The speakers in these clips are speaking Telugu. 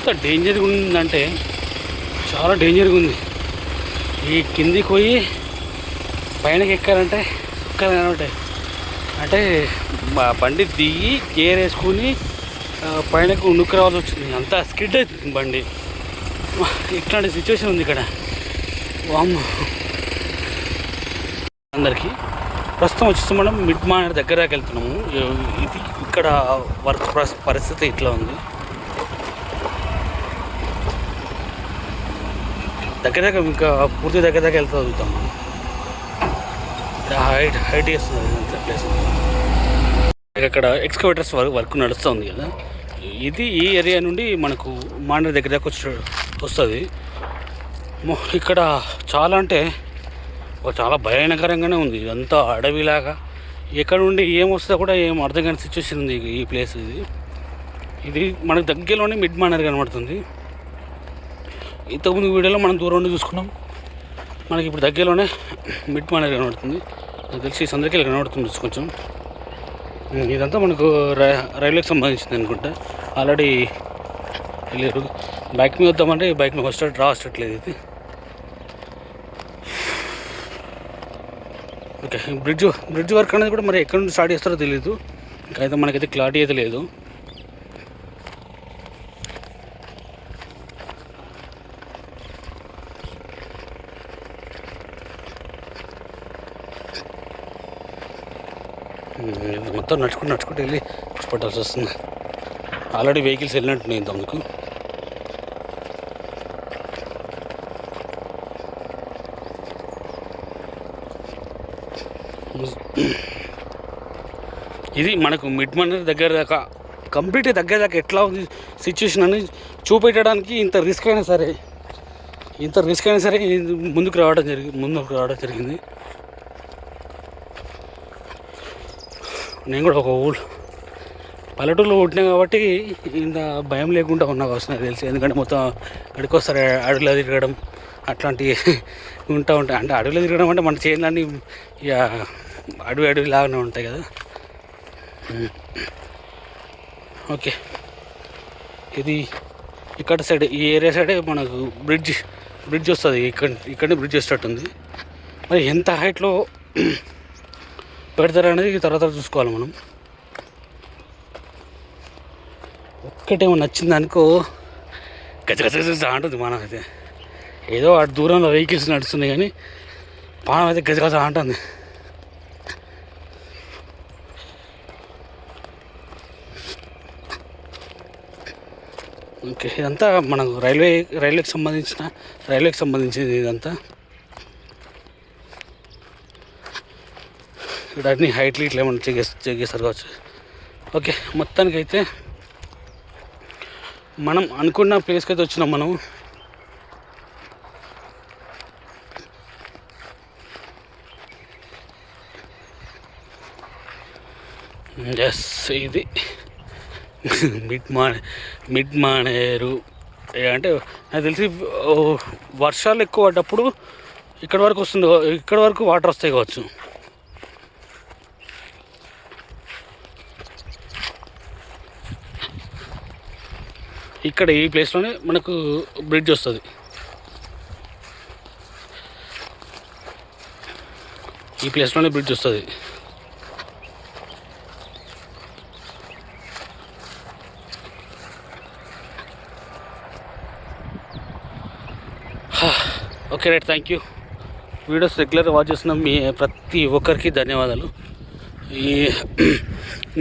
ఎంత డేంజర్గా ఉందంటే చాలా డేంజర్గా ఉంది. ఈ కిందికి పోయి పైనకి ఎక్కాలంటే ఎక్కాలంటే అంటే బండి దిగి గేర్ వేసుకుని పైనకు ఉనుక్కు రావాల్సి వచ్చింది. అంతా స్కిడ్ అవుతుంది బండి. ఇట్లాంటి సిచ్యువేషన్ ఉంది ఇక్కడ. వామ్ అందరికీ ప్రస్తుతం వచ్చేసి మనం మిడ్ మానేర్ దగ్గర దాకా వెళ్తున్నాము. ఇది ఇక్కడ వర్క్ పరిస్థితి ఇట్లా ఉంది. దగ్గర దగ్గర ఇంకా పూర్తి దగ్గర దగ్గర వెళ్తూ చదువుతాము. హైట్ చేస్తుంది ప్లేస్. అక్కడ ఎక్స్కవేటర్స్ వర్క్ నడుస్తుంది కదా. ఇది ఈ ఏరియా నుండి మనకు మానేర్ దగ్గర దాకా వస్తుంది. ఇక్కడ చాలా అంటే చాలా భయానకరంగానే ఉంది. ఇదంతా అడవిలాగా ఎక్కడ నుండి ఏమొస్తుందో కూడా ఏం అర్థం కాని సిచ్యువేషన్ ఉంది ఈ ప్లేస్. ఇది మనకు దగ్గరలోనే మిడ్ మానేర్ కనబడుతుంది. ఇంతకుముందు వీడియోలో మనం దూరం నుండి చూసుకున్నాం. మనకి ఇప్పుడు దగ్గరలోనే మిడ్ మానేర్ కనబడుతుంది. నాకు తెలిసి సందర్కి కనబడుతుంది కొంచెం. ఇదంతా మనకు రైల్వేకి సంబంధించింది అనుకుంటా. ఆల్రెడీ వెళ్ళారు. బైక్ మీద వద్దామంటే బైక్ మీద రావట్లేదు ఇది. ఓకే, బ్రిడ్జ్ వర్క్ అనేది కూడా మరి ఎక్కడ నుండి స్టార్ట్ చేస్తారో తెలియదు. ఇంకైతే మనకైతే క్లారిటీ అయితే లేదు. మొత్తం నడుచుకుంటూ వెళ్ళి పట్టాల్సి వస్తుంది. ఆల్రెడీ వెహికల్స్ వెళ్ళినట్టున్నాయి ఇంతకు. ఇది మనకు మిడ్ మానేర్ దగ్గర దాకా కంప్లీట్ దగ్గర దాకా ఎట్లా ఉంది సిచ్యువేషన్ అని చూపెట్టడానికి ఇంత రిస్క్ అయినా సరే ముందుకు రావడం జరిగింది. నేను కూడా ఒక పల్లెటూరులో పుట్టినా కాబట్టి ఇంత భయం లేకుండా ఉన్నా వస్తుంది తెలిసి. ఎందుకంటే మొత్తం అడికొస్తారు అడవిలో తిరగడం అట్లాంటివి ఉంటాయి. అంటే అడవిలో తిరగడం అంటే మన చేయాలని ఇక అడవి లాగానే ఉంటాయి కదా. ఓకే, ఇది ఇక్కడ సైడ్ ఈ ఏరియా సైడే మనకు బ్రిడ్జ్ వస్తుంది. ఇక్కడనే బ్రిడ్జ్ వస్తట్టుంది. మరి ఎంత హైట్లో పెడతారనేది తర్వాత చూసుకోవాలి మనం. ఒక్కటేమో నచ్చింది అనుకో గజ అంటుంది మనం. అయితే ఏదో అటు దూరంలో వెహికల్స్ నడుస్తున్నాయి కానీ పానం అయితే గజ అంటుంది. ఓకే, ఇదంతా మనకు రైల్వేకి సంబంధించింది ఇదంతా. ఇక్కడ అన్ని హైట్లు ఇట్లా ఏమన్నా చెక్ చేస్తారు కావచ్చు. ఓకే, మొత్తానికి అయితే మనం అనుకున్న ప్లేస్కి అయితే వచ్చినాం మనం. ఎస్, ఇది మిడ్ మానేరు. అంటే నాకు తెలిసి వర్షాలు ఎక్కువ పడ్డప్పుడు ఇక్కడ వరకు వాటర్ వస్తాయి కావచ్చు. ఇక్కడ ఈ ప్లేస్లోనే మనకు బ్రిడ్జ్ వస్తుంది. Okay right, thank you. Videos రెగ్యులర్గా వాచ్ చేస్తున్నాం మీ ప్రతి ఒక్కరికి ధన్యవాదాలు. ఈ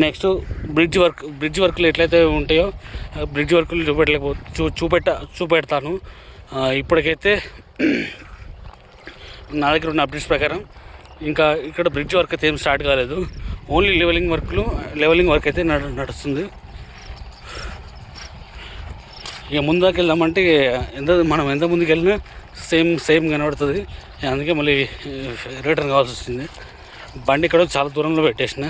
నెక్స్ట్ బ్రిడ్జ్ వర్క్లు ఎట్లయితే ఉంటాయో బ్రిడ్జ్ వర్క్లు చూపెడతాను. ఇప్పటికైతే నా దగ్గర ఉన్న అప్డేట్స్ ప్రకారం ఇంకా ఇక్కడ బ్రిడ్జ్ వర్క్ అయితే ఏం స్టార్ట్ కాలేదు. ఓన్లీ లెవెలింగ్ వర్క్ అయితే నడుస్తుంది. ఇక ముందుకు వెళ్దామంటే మనం ఎంత ముందుకు వెళ్ళినా సేమ్ కనబడుతుంది. అందుకే మళ్ళీ రిటర్న్ కావాల్సి వచ్చింది. బండి ఇక్కడ చాలా దూరంలో పెట్టేసిన.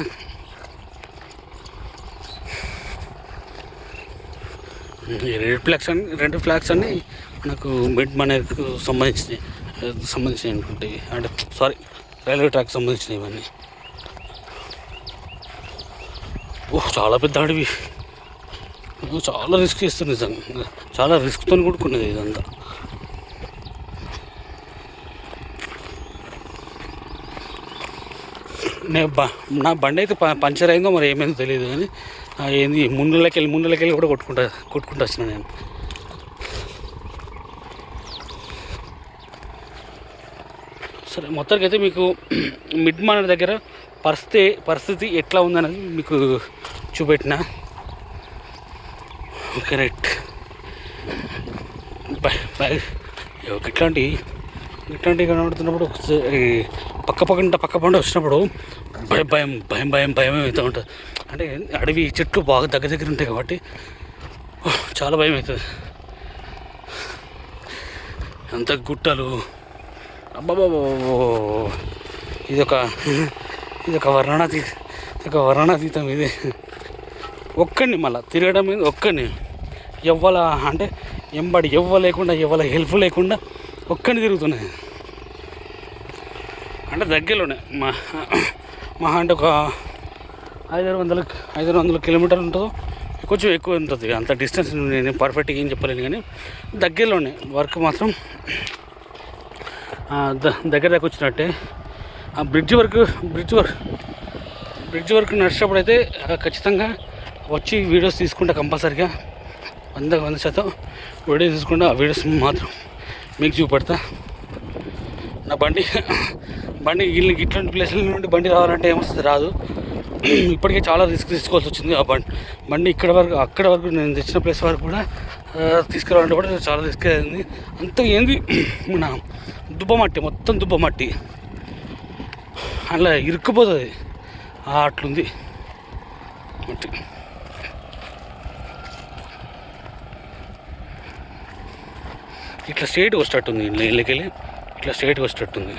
రెండు ఫ్లాగ్స్ అన్నీ నాకు మిడ్ మానేర్కు సంబంధించినవి అనుకుంటాయి. అంటే సారీ, రైల్వే ట్రాక్ సంబంధించినవి ఇవన్నీ. చాలా పెద్ద అడవి. చాలా రిస్క్ ఇస్తుంది నిజంగా, చాలా రిస్క్తో కూడుకున్నది ఇదంతా. నా బండి అయితే పంచర్ అయిందో మరి ఏమైందో తెలియదు, కానీ ఏంది ముందులకెళ్ళి కూడా కొట్టుకుంటూ వచ్చిన నేను. సరే, మొత్తానికి అయితే మీకు మిడ్ మానర్ దగ్గర పరిస్థితి ఎట్లా ఉందనేది మీకు చూపెట్టిన. Okay, right. ఇట్లాంటివి కనబడుతున్నప్పుడు పక్క పంట వచ్చినప్పుడు భయం అవుతూ ఉంటుంది. అంటే అడవి చెట్లు బాగా దగ్గర ఉంటాయి కాబట్టి చాలా భయం అవుతుంది. అంత గుట్టలు, అబ్బాబాబో, ఇదొక వర్ణనాతీతం. ఇది ఒక్కడిని మళ్ళీ తిరగడం మీద ఒక్కడిని అంటే ఎంబడి ఎవ్వ లేకుండా ఒక్కడిని తిరుగుతున్నాయి. అంటే దగ్గరలోనే మహా అంటే ఒక 500 కిలోమీటర్లు ఉంటుందో, కొంచెం ఎక్కువ ఉంటుంది. అంత డిస్టెన్స్ నేను పర్ఫెక్ట్గా ఏం చెప్పలేను, కానీ దగ్గరలోనే వర్క్ మాత్రం దగ్గర దాకా వచ్చినట్టే. ఆ బ్రిడ్జ్ వర్క్ నడిచినప్పుడు అయితే ఖచ్చితంగా వచ్చి వీడియోస్ తీసుకుంటా, కంపల్సరీగా 100% వీడియోస్ తీసుకుంటా. ఆ వీడియోస్ మాత్రం మీకు చూపెడతా. నా బండి ఇట్లాంటి ప్లేస్ల నుండి బండి రావాలంటే ఏమొస్తుంది, రాదు. ఇప్పటికే చాలా రిస్క్ తీసుకోవాల్సి వచ్చింది. ఆ బండి అక్కడ వరకు నేను తెచ్చిన ప్లేస్ వరకు కూడా తీసుకురావాలంటే కూడా చాలా రిస్క్ అయింది. అంత ఏంది, మన మొత్తం దుబ్బమట్టి అలా ఇరుక్కుపోతుంది, అట్లుంది మట్టి. ఇట్లా స్ట్రైట్గా వచ్చేటట్టుంది, ఇళ్ళకెళ్ళి ఇట్లా స్ట్రైట్గా వచ్చేటట్టుంది.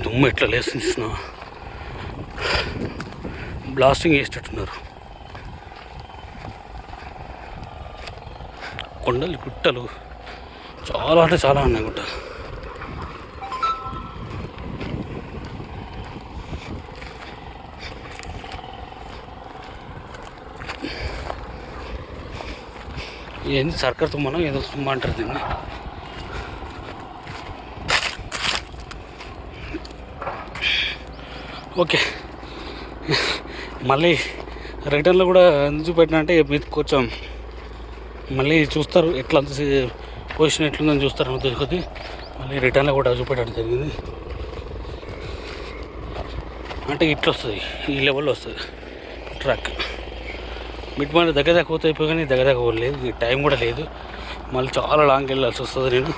దుమ్ము ఎట్లా లేస్తున్నా, బ్లాస్టింగ్ చేసేటట్టున్నారు. కొండలు, గుట్టలు చాలా అంటే చాలా ఉన్నాయి గుట్టలు. ఏంది సర్కార్ తుమ్మనో ఏదో తుమ్మ అంటారు దీన్ని. ఓకే, మళ్ళీ రిటర్న్లో కూడా ఎందుకు చూపెట్టినా అంటే మీరు కొంచెం మళ్ళీ చూస్తారు ఎట్లా పొజిషన్ ఎట్లుందని చూస్తారు తెలుసుకొని మళ్ళీ రిటర్న్లో కూడా చూపెట్టడం జరిగింది. అంటే ఇట్లా వస్తుంది, ఈ లెవెల్లో వస్తుంది ట్రాక్. మిడ్ మానర్ దగ్గర దాకా పోతే అయిపోయి, కానీ దగ్గర దాకా పోలేదు, టైం కూడా లేదు. మళ్ళీ చాలా లాంగ్ వెళ్ళాల్సి వస్తుంది. నేను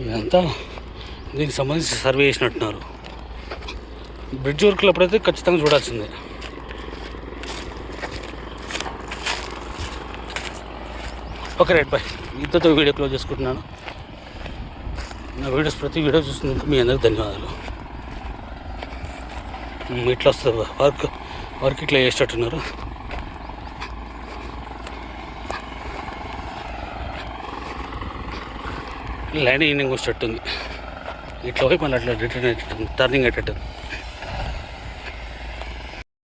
ఇదంతా దీనికి సంబంధించి సర్వే చేసినట్టున్నారు. బ్రిడ్జ్ వర్క్లు అప్పుడైతే ఖచ్చితంగా చూడాల్సిందే. Okay, right, bye. ఇంతతో వీడియో క్లోజ్ చేసుకుంటున్నాను. నా ప్రతి వీడియో చూసినందుకు మీ అందరికి ధన్యవాదాలు. ఇట్లా వస్తుంది వర్క్ ఇట్లా చేసేటట్టున్నారు. Line evening వచ్చేటట్టుంది. ఇట్లా పోయి మళ్ళీ అట్లా రిటర్న్ టర్నింగ్ అయ్యేటట్టు.